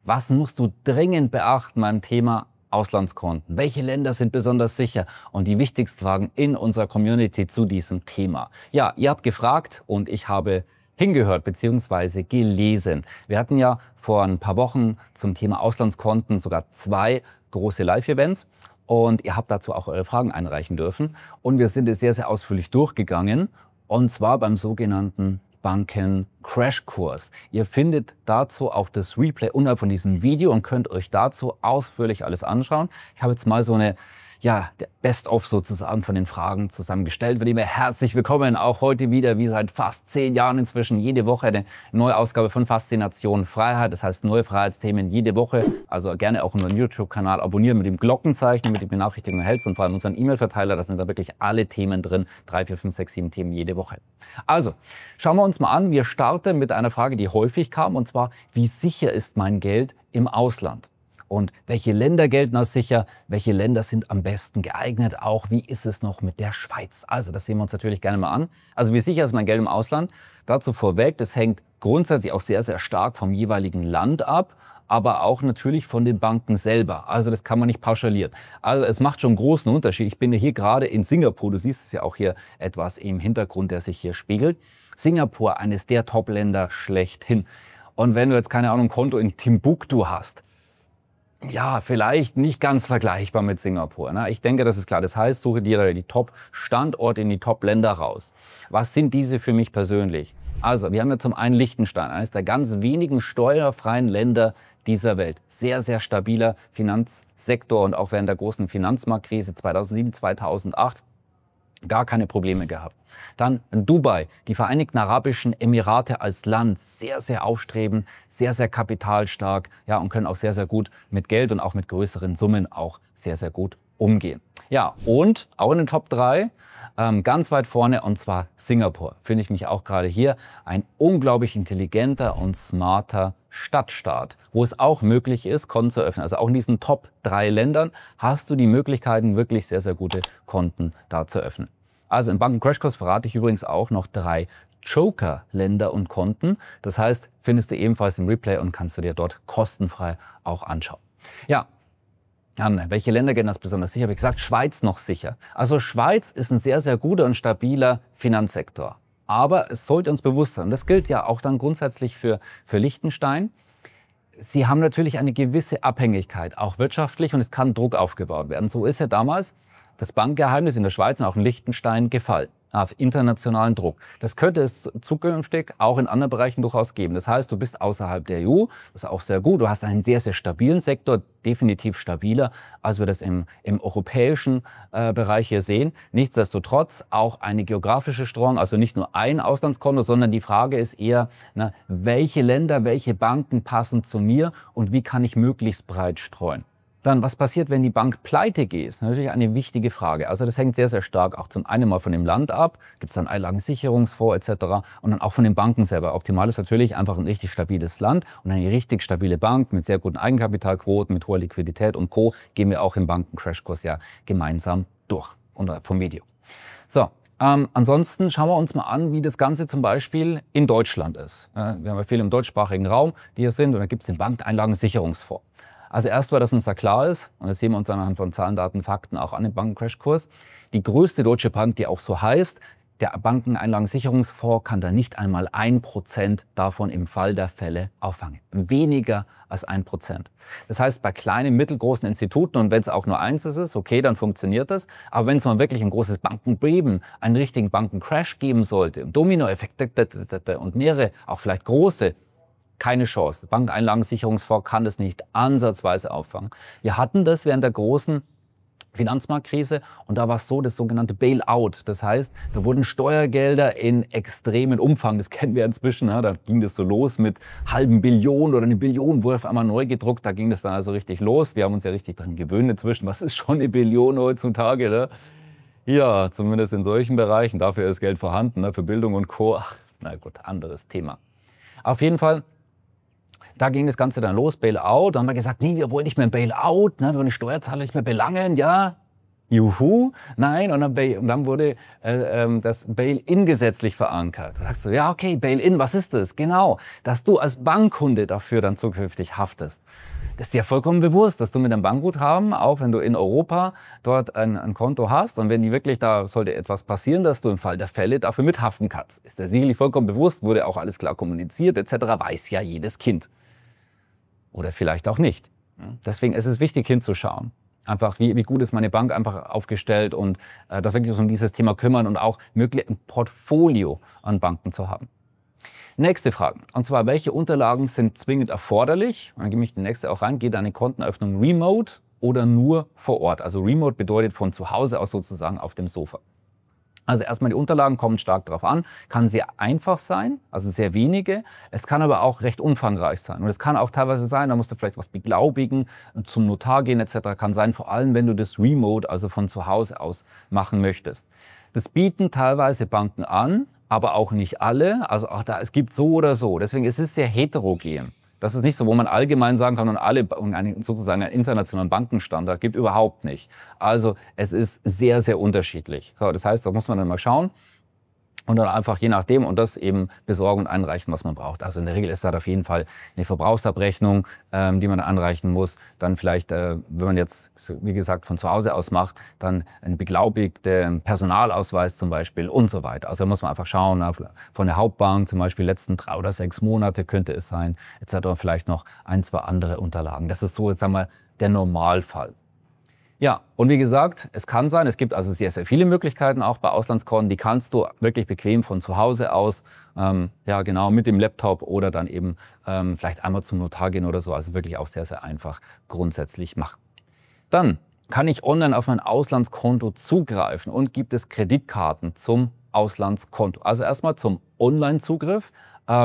Was musst du dringend beachten beim Thema Auslandskonten? Welche Länder sind besonders sicher? Und die wichtigsten Fragen in unserer Community zu diesem Thema. Ja, ihr habt gefragt und ich habe hingehört bzw. gelesen. Wir hatten ja vor ein paar Wochen zum Thema Auslandskonten sogar 2 große Live-Events. Und ihr habt dazu auch eure Fragen einreichen dürfen. Und wir sind es sehr, sehr ausführlich durchgegangen. Und zwar beim sogenannten Banken-Crashkurs. Ihr findet dazu auch das Replay unterhalb von diesem Video und könnt euch dazu ausführlich alles anschauen. Ich habe jetzt mal so eine Best-of sozusagen von den Fragen zusammengestellt. Von dem her herzlich willkommen, auch heute wieder, wie seit fast 10 Jahren inzwischen, jede Woche eine neue Ausgabe von Faszination Freiheit. Das heißt, neue Freiheitsthemen jede Woche. Also gerne auch unseren YouTube-Kanal abonnieren mit dem Glockenzeichen, damit die Benachrichtigungen erhältst und vor allem unseren E-Mail-Verteiler. Da sind da wirklich alle Themen drin. 3, 4, 5, 6, 7 Themen jede Woche. Also, schauen wir uns mal an. Wir starten mit einer Frage, die häufig kam, und zwar, wie sicher ist mein Geld im Ausland? Und welche Länder gelten als sicher? Welche Länder sind am besten geeignet? Auch wie ist es noch mit der Schweiz? Also das sehen wir uns natürlich gerne mal an. Also wie sicher ist mein Geld im Ausland? Dazu vorweg, das hängt grundsätzlich auch sehr, sehr stark vom jeweiligen Land ab, aber auch natürlich von den Banken selber. Also das kann man nicht pauschalieren. Also es macht schon einen großen Unterschied. Ich bin ja hier gerade in Singapur. Du siehst es ja auch hier etwas im Hintergrund, der sich hier spiegelt. Singapur, eines der Top-Länder schlechthin. Und wenn du jetzt, keine Ahnung, ein Konto in Timbuktu hast, ja, vielleicht nicht ganz vergleichbar mit Singapur. Ne? Ich denke, das ist klar. Das heißt, suche dir die Top-Standorte in die Top-Länder raus. Was sind diese für mich persönlich? Also, wir haben ja zum einen Liechtenstein, eines der ganz wenigen steuerfreien Länder dieser Welt. Sehr, sehr stabiler Finanzsektor und auch während der großen Finanzmarktkrise 2007, 2008 gar keine Probleme gehabt. Dann Dubai, die Vereinigten Arabischen Emirate als Land, sehr, sehr aufstrebend, sehr, sehr kapitalstark, ja, und können auch sehr, sehr gut mit Geld und auch mit größeren Summen auch sehr, sehr gut umgehen. Ja, und auch in den Top 3, ganz weit vorne, und zwar Singapur. Finde ich mich auch gerade hier ein unglaublich intelligenter und smarter Stadtstaat, wo es auch möglich ist, Konten zu öffnen. Also auch in diesen Top 3 Ländern hast du die Möglichkeiten, wirklich sehr, sehr gute Konten da zu öffnen. Also im Banken-Crashkurs verrate ich übrigens auch noch 3 Joker-Länder und Konten. Das heißt, findest du ebenfalls im Replay und kannst du dir dort kostenfrei auch anschauen. Ja, dann, welche Länder gelten als besonders sicher? Habe ich gesagt, Schweiz noch sicher. Also Schweiz ist ein sehr, sehr guter und stabiler Finanzsektor. Aber es sollte uns bewusst sein, und das gilt ja auch dann grundsätzlich für Liechtenstein, sie haben natürlich eine gewisse Abhängigkeit, auch wirtschaftlich, und es kann Druck aufgebaut werden. So ist ja damals das Bankgeheimnis in der Schweiz und auch in Liechtenstein gefallen, auf internationalen Druck. Das könnte es zukünftig auch in anderen Bereichen durchaus geben. Das heißt, du bist außerhalb der EU, das ist auch sehr gut. Du hast einen sehr, sehr stabilen Sektor, definitiv stabiler, als wir das im europäischen Bereich hier sehen. Nichtsdestotrotz auch eine geografische Streuung, also nicht nur ein Auslandskonto, sondern die Frage ist eher, welche Länder, welche Banken passen zu mir und wie kann ich möglichst breit streuen. Dann, was passiert, wenn die Bank pleite geht? Das ist natürlich eine wichtige Frage. Also das hängt sehr, sehr stark auch zum einen mal von dem Land ab, gibt es dann Einlagensicherungsfonds etc. und dann auch von den Banken selber. Optimal ist natürlich einfach ein richtig stabiles Land und eine richtig stabile Bank mit sehr guten Eigenkapitalquoten, mit hoher Liquidität und Co. gehen wir auch im Banken-Crashkurs ja gemeinsam durch vom Video. So. Ansonsten schauen wir uns mal an, wie das Ganze zum Beispiel in Deutschland ist. Wir haben ja viele im deutschsprachigen Raum, die hier sind, und da gibt es den Bankeinlagensicherungsfonds. Also erst mal, dass uns da klar ist, und das sehen wir uns anhand von Zahlen, Daten, Fakten auch an im Banken-Crashkurs, die größte deutsche Bank, die auch so heißt, der Bankeneinlagensicherungsfonds kann da nicht einmal 1% davon im Fall der Fälle auffangen. Weniger als 1%. Das heißt, bei kleinen, mittelgroßen Instituten, und wenn es auch nur eins ist, okay, dann funktioniert das. Aber wenn es mal wirklich ein großes Bankenbeben, einen richtigen Bankencrash geben sollte, Dominoeffekte und mehrere, auch vielleicht große, keine Chance. Der Bankeinlagensicherungsfonds kann das nicht ansatzweise auffangen. Wir hatten das während der großen Finanzmarktkrise und da war es so, das sogenannte Bailout. Das heißt, da wurden Steuergelder in extremen Umfang, das kennen wir inzwischen, da ging das so los mit halben Billion oder 1 Billion, wurde auf einmal neu gedruckt, da ging das dann also richtig los. Wir haben uns ja richtig dran gewöhnt inzwischen, was ist schon 1 Billion heutzutage? Ne? Ja, zumindest in solchen Bereichen, dafür ist Geld vorhanden, für Bildung und Co. Ach, na gut, anderes Thema. Auf jeden Fall, da ging das Ganze dann los, Bailout. Da haben wir gesagt, nee, wir wollen nicht mehr ein Bailout, wir wollen die Steuerzahler nicht mehr belangen, ja. Juhu, nein, und dann wurde das Bail-in gesetzlich verankert. Da sagst du, ja okay, Bail-in, was ist das? Genau, dass du als Bankkunde dafür dann zukünftig haftest. Das ist dir vollkommen bewusst, dass du mit einem Bankguthaben, auch wenn du in Europa dort ein Konto hast und wenn die wirklich, da sollte etwas passieren, dass du im Fall der Fälle dafür mithaften kannst. Ist dir sicherlich vollkommen bewusst, wurde auch alles klar kommuniziert etc., weiß ja jedes Kind. Oder vielleicht auch nicht. Deswegen ist es wichtig hinzuschauen. Einfach, wie gut ist meine Bank einfach aufgestellt und da wirklich um dieses Thema kümmern und auch möglich ein Portfolio an Banken zu haben. Nächste Frage. Und zwar, welche Unterlagen sind zwingend erforderlich? Und dann gehe ich die nächste auch rein. Geht eine Konteneröffnung remote oder nur vor Ort? Also remote bedeutet von zu Hause aus sozusagen auf dem Sofa. Also erstmal die Unterlagen kommen stark darauf an. Kann sehr einfach sein, also sehr wenige. Es kann aber auch recht umfangreich sein. Und es kann auch teilweise sein, da musst du vielleicht was beglaubigen, zum Notar gehen etc. Kann sein, vor allem wenn du das remote, also von zu Hause aus machen möchtest. Das bieten teilweise Banken an, aber auch nicht alle. Also auch da, es gibt so oder so. Deswegen ist es sehr heterogen. Das ist nicht so, wo man allgemein sagen kann, und alle sozusagen einen internationalen Bankenstandard gibt, überhaupt nicht. Also es ist sehr, sehr unterschiedlich. So, das heißt, da muss man dann mal schauen und dann einfach je nachdem und das eben besorgen und einreichen, was man braucht. Also in der Regel ist das auf jeden Fall eine Verbrauchsabrechnung, die man anreichen muss. Dann vielleicht, wenn man jetzt, wie gesagt, von zu Hause aus macht, dann einen beglaubigten Personalausweis zum Beispiel und so weiter. Also da muss man einfach schauen, von der Hauptbank zum Beispiel letzten 3 oder 6 Monate könnte es sein, etc. Vielleicht noch 1, 2 andere Unterlagen. Das ist so, jetzt sagen wir, der Normalfall. Ja, und wie gesagt, es kann sein, es gibt also sehr, sehr viele Möglichkeiten auch bei Auslandskonten, die kannst du wirklich bequem von zu Hause aus, ja genau, mit dem Laptop oder dann eben vielleicht einmal zum Notar gehen oder so, also wirklich auch sehr, sehr einfach grundsätzlich machen. Dann kann ich online auf mein Auslandskonto zugreifen und gibt es Kreditkarten zum Auslandskonto. Also erstmal zum Online-Zugriff.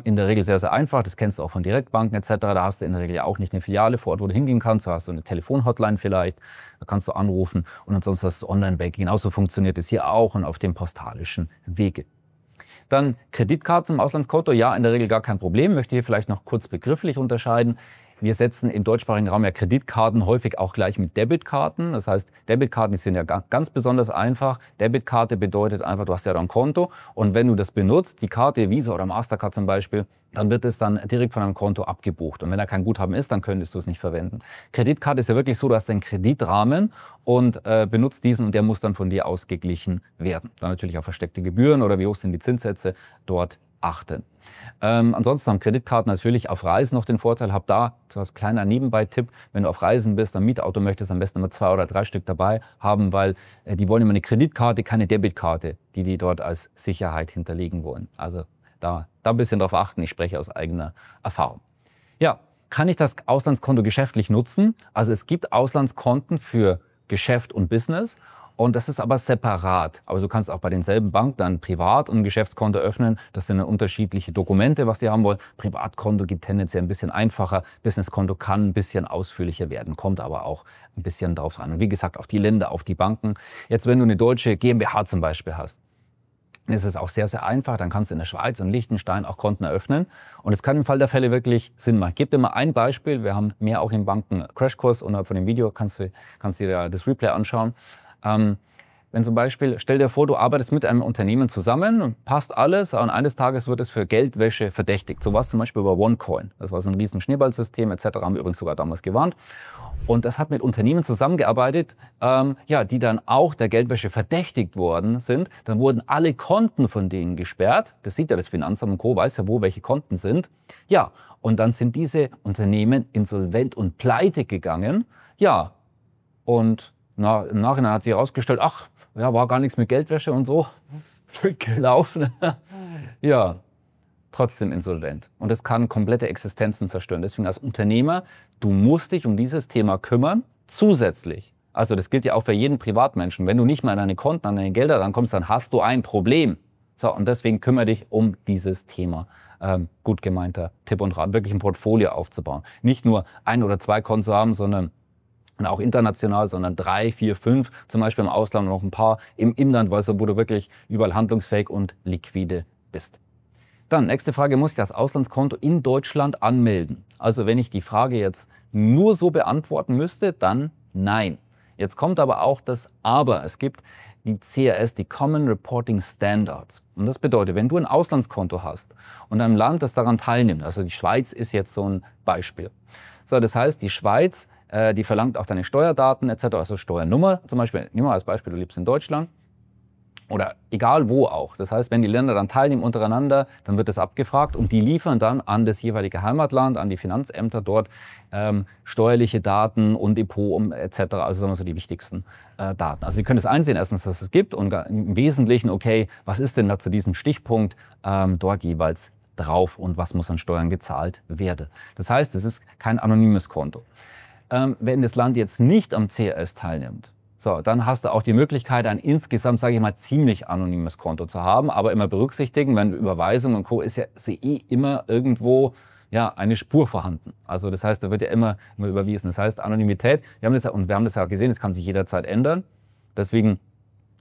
In der Regel sehr, sehr einfach. Das kennst du auch von Direktbanken etc. Da hast du in der Regel auch nicht eine Filiale vor Ort, wo du hingehen kannst. Da hast du eine Telefonhotline vielleicht. Da kannst du anrufen. Und ansonsten hast du Online-Banking. Genauso funktioniert es hier auch und auf dem postalischen Wege. Dann Kreditkarten im Auslandskonto. Ja, in der Regel gar kein Problem. Möchte hier vielleicht noch kurz begrifflich unterscheiden. Wir setzen im deutschsprachigen Raum ja Kreditkarten häufig auch gleich mit Debitkarten. Das heißt, Debitkarten sind ja ganz besonders einfach. Debitkarte bedeutet einfach, du hast ja da ein Konto und wenn du das benutzt, die Karte, Visa oder Mastercard zum Beispiel, dann wird es dann direkt von deinem Konto abgebucht. Und wenn da kein Guthaben ist, dann könntest du es nicht verwenden. Kreditkarte ist ja wirklich so, du hast einen Kreditrahmen und benutzt diesen und der muss dann von dir ausgeglichen werden. Dann natürlich auch versteckte Gebühren oder wie hoch sind die Zinssätze dort achten. Ansonsten haben Kreditkarten natürlich auf Reisen noch den Vorteil, hab da so als kleiner Nebenbei-Tipp, wenn du auf Reisen bist, ein Mietauto möchtest, am besten immer 2 oder 3 Stück dabei haben, weil die wollen immer eine Kreditkarte, keine Debitkarte, die dort als Sicherheit hinterlegen wollen. Also da ein bisschen drauf achten, ich spreche aus eigener Erfahrung. Ja, kann ich das Auslandskonto geschäftlich nutzen? Also es gibt Auslandskonten für Geschäft und Business. Und das ist aber separat. Also du kannst auch bei denselben Banken dann Privat- und Geschäftskonto öffnen. Das sind dann unterschiedliche Dokumente, was die haben wollen. Privatkonto geht tendenziell ein bisschen einfacher. Businesskonto kann ein bisschen ausführlicher werden, kommt aber auch ein bisschen drauf an. Und wie gesagt, auf die Länder, auf die Banken. Jetzt, wenn du eine deutsche GmbH zum Beispiel hast, dann ist es auch sehr, sehr einfach. Dann kannst du in der Schweiz und Liechtenstein auch Konten eröffnen. Und es kann im Fall der Fälle wirklich Sinn machen. Ich gebe dir mal ein Beispiel. Wir haben mehr auch im Banken-Crashkurs und von dem Video kannst du dir das Replay anschauen. Wenn zum Beispiel, stell dir vor, du arbeitest mit einem Unternehmen zusammen und passt alles und eines Tages wird es für Geldwäsche verdächtigt. So war es zum Beispiel bei OneCoin. Das war so ein riesen Schneeballsystem etc. Haben wir übrigens sogar damals gewarnt. Und das hat mit Unternehmen zusammengearbeitet, ja, die dann auch der Geldwäsche verdächtigt worden sind. Dann wurden alle Konten von denen gesperrt. Das sieht ja das Finanzamt und Co., weiß ja, wo welche Konten sind. Ja, und dann sind diese Unternehmen insolvent und pleite gegangen. Ja, und im Nachhinein hat sich herausgestellt, ach, ja, war gar nichts mit Geldwäsche und so. Blöd gelaufen. Ja, trotzdem insolvent. Und das kann komplette Existenzen zerstören. Deswegen als Unternehmer, du musst dich um dieses Thema kümmern, zusätzlich. Also das gilt ja auch für jeden Privatmenschen. Wenn du nicht mal an deine Konten, an deine Gelder rankommst, dann hast du ein Problem. So, und deswegen kümmere dich um dieses Thema. Gut gemeinter Tipp und Rat, wirklich ein Portfolio aufzubauen. Nicht nur 1 oder 2 Konten zu haben, sondern und auch international, sondern 3, 4, 5, zum Beispiel im Ausland und noch ein paar im Inland, wo du wirklich überall handlungsfähig und liquide bist. Dann, nächste Frage, muss ich das Auslandskonto in Deutschland anmelden? Also wenn ich die Frage jetzt nur so beantworten müsste, dann nein. Jetzt kommt aber auch das Aber. Es gibt die CRS, die Common Reporting Standards. Und das bedeutet, wenn du ein Auslandskonto hast und ein Land, das daran teilnimmt, also die Schweiz ist jetzt so ein Beispiel. So, das heißt, die Schweiz, die verlangt auch deine Steuerdaten etc., also Steuernummer zum Beispiel. Nimm mal als Beispiel, du lebst in Deutschland. Oder egal wo auch. Das heißt, wenn die Länder dann teilnehmen untereinander, dann wird das abgefragt und die liefern dann an das jeweilige Heimatland, an die Finanzämter dort steuerliche Daten und Depot etc. Also sagen wir so die wichtigsten Daten. Also wir können das einsehen, erstens, dass es gibt und im Wesentlichen, okay, was ist denn da zu diesem Stichpunkt dort jeweils drauf und was muss an Steuern gezahlt werden. Das heißt, es ist kein anonymes Konto. Wenn das Land jetzt nicht am CRS teilnimmt, so, dann hast du auch die Möglichkeit, ein insgesamt, sage ich mal, ziemlich anonymes Konto zu haben, aber immer berücksichtigen, wenn Überweisung und Co. ist ja immer irgendwo eine Spur vorhanden. Also das heißt, da wird ja immer überwiesen. Das heißt, Anonymität, wir haben das ja gesehen, es kann sich jederzeit ändern. Deswegen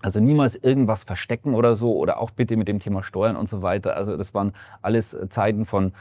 also niemals irgendwas verstecken oder so oder auch bitte mit dem Thema Steuern und so weiter. Also das waren alles Zeiten von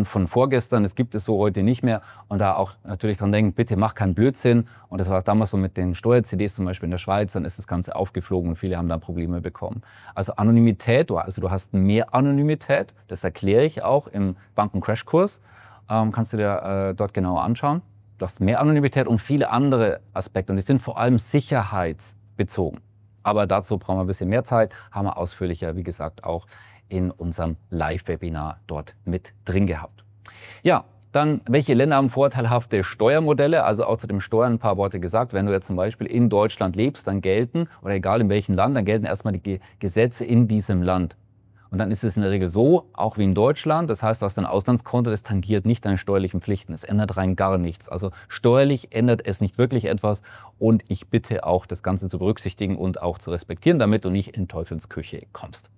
vorgestern, das gibt es so heute nicht mehr. Und da auch natürlich dran denken, bitte mach keinen Blödsinn. Und das war damals so mit den Steuer-CDs zum Beispiel in der Schweiz, dann ist das Ganze aufgeflogen und viele haben da Probleme bekommen. Also Anonymität, du hast mehr Anonymität, das erkläre ich auch im Banken-Crashkurs, kannst du dir dort genauer anschauen. Du hast mehr Anonymität und viele andere Aspekte und die sind vor allem sicherheitsbezogen. Aber dazu brauchen wir ein bisschen mehr Zeit, haben wir ausführlicher, wie gesagt, auch in unserem Live-Webinar dort mit drin gehabt. Ja, dann, welche Länder haben vorteilhafte Steuermodelle? Also auch zu dem Steuern ein paar Worte gesagt. Wenn du jetzt zum Beispiel in Deutschland lebst, dann gelten, oder egal in welchem Land, dann gelten erstmal die Gesetze in diesem Land. Und dann ist es in der Regel so, auch wie in Deutschland, das heißt, du hast ein Auslandskonto, das tangiert nicht deine steuerlichen Pflichten. Es ändert rein gar nichts. Also steuerlich ändert es nicht wirklich etwas und ich bitte auch, das Ganze zu berücksichtigen und auch zu respektieren, damit du nicht in Teufelsküche kommst.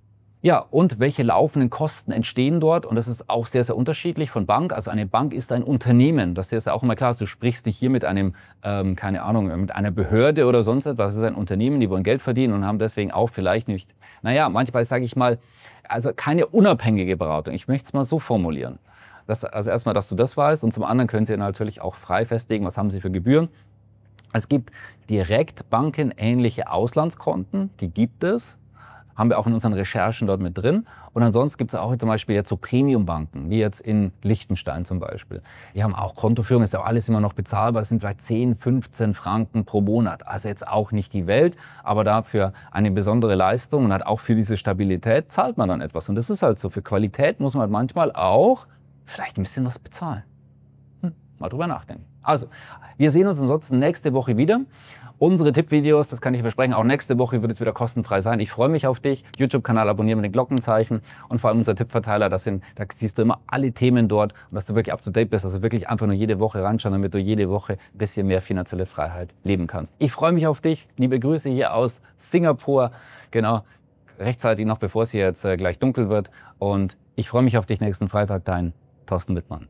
Ja, und welche laufenden Kosten entstehen dort? Und das ist auch sehr, sehr unterschiedlich von Bank. Also eine Bank ist ein Unternehmen. Das ist ja auch immer klar. Du sprichst nicht hier mit einem, keine Ahnung, mit einer Behörde oder sonst etwas. Das ist ein Unternehmen, die wollen Geld verdienen und haben deswegen auch vielleicht nicht, manchmal sage ich mal, also keine unabhängige Beratung. Ich möchte es mal so formulieren. Also erstmal, dass du das weißt und zum anderen können sie natürlich auch frei festlegen, was haben sie für Gebühren. Es gibt direkt bankenähnliche Auslandskonten, die gibt es. Haben wir auch in unseren Recherchen dort mit drin. Und ansonsten gibt es auch zum Beispiel jetzt so Premium-Banken, wie jetzt in Liechtenstein zum Beispiel. Die haben auch Kontoführung, ist ja auch alles immer noch bezahlbar. Es sind vielleicht 10, 15 Franken pro Monat. Also jetzt auch nicht die Welt, aber dafür eine besondere Leistung und hat auch für diese Stabilität zahlt man dann etwas. Und das ist halt so. Für Qualität muss man halt manchmal auch vielleicht ein bisschen was bezahlen. Mal drüber nachdenken. Also, wir sehen uns ansonsten nächste Woche wieder. Unsere Tippvideos, das kann ich versprechen, auch nächste Woche wird es wieder kostenfrei sein. Ich freue mich auf dich. YouTube-Kanal abonnieren mit den Glockenzeichen und vor allem unser Tippverteiler. Da siehst du immer alle Themen dort und dass du wirklich up to date bist. Also wirklich einfach nur jede Woche reinschauen, damit du jede Woche ein bisschen mehr finanzielle Freiheit leben kannst. Ich freue mich auf dich. Liebe Grüße hier aus Singapur. Genau, rechtzeitig noch, bevor es hier jetzt gleich dunkel wird. Und ich freue mich auf dich nächsten Freitag. Dein Thorsten Wittmann.